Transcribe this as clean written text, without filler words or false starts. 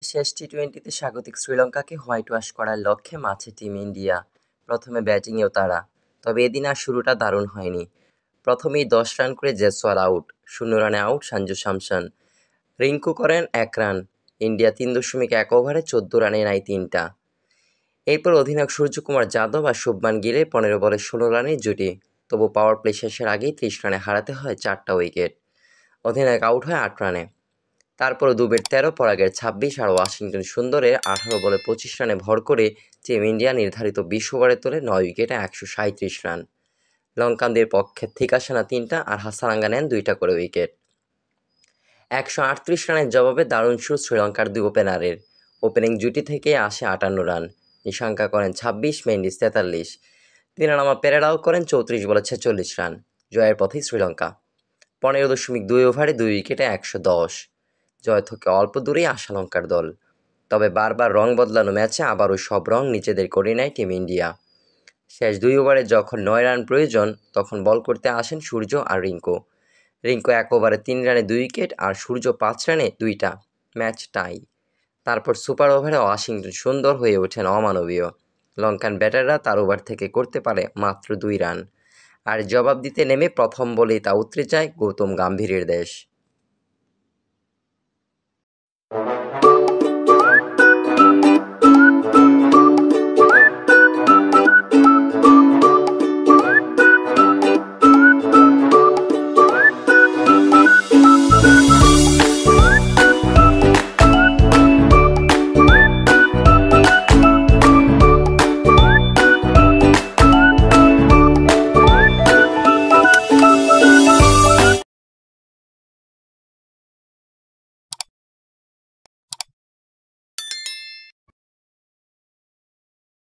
শেষ টি-টোয়েন্টিতে স্বাগতিক শ্রীলঙ্কাকে white wash করার লক্ষ্যে মাঠে টিম ইন্ডিয়া। প্রথমে ব্যাটিংয়েও তারা, তবে এদিন আর শুরুটা দারুণ হয়নি। প্রথমেই 10 রান করে জয়সওয়াল আউট, 0 রানে আউট সঞ্জু স্যামসন। রিঙ্কু করেন 1 রান। ইন্ডিয়া 3.1 ওভারে 14 রানে নেয় 3টা। এরপর অধিনায়ক সূর্যকুমার যাদব আর শুভমান গিলের 15 বলে 16 রানের জুটি। তবু পাওয়ার প্লে শেষের আগেই 30 রানে হারাতে হয় 4টা উইকেট। অধিনায়ক আউট হয় 8 রানে। তারপরে দুবের 13, পরাগের 26 আর ওয়াশিংটন সুন্দরের 18 বলে 25 রানে ভর করে টিম ইন্ডিয়া নির্ধারিত 20 ওভারে তোলে 9 উইকেটে 137 রান। লঙ্কানদের পক্ষে থিকাসেনা 3টা আর হাসারাঙ্গা নেন 2টা করে উইকেট। 138 রানের জবাবে দারুণ শুরু শ্রীলঙ্কার দুই ওপেনারের। ওপেনিং জুটি থেকে আসে 58 রান। নিশাঙ্কা করেন 26, মেন্ডিস 43। তিনানামা পেরেরাও করেন 34 বলে 46 রান। জয়ের পথেই শ্রীলঙ্কা। 15.2 ওভারে 2 উইকেটে 110। জয় থেকে অল্প দূরেই আশালঙ্কার দল। তবে বারবার রং বদলানো ম্যাচে আবারও সব রং নিজেদের করে নেয় টিম ইন্ডিয়া। শেষ 2 ওভারে যখন 9 রান প্রয়োজন, তখন বল করতে আসেন সূর্য আর রিঙ্কু। 1 ওভারে 3 রানে 2 উইকেট আর সূর্য 5 রানে 2টা। Match tie. তারপর সুপার ওভারে ওয়াশিংটন সুন্দর হয়ে ওঠেন অমানবীয়। লঙ্কান ব্যাটাররা তার ওভার থেকে করতে পারে মাত্র 2 রান। আর জবাব দিতে নেমে প্রথম বলেই তা উতরে যায় গৌতম গম্ভীরের দেশ।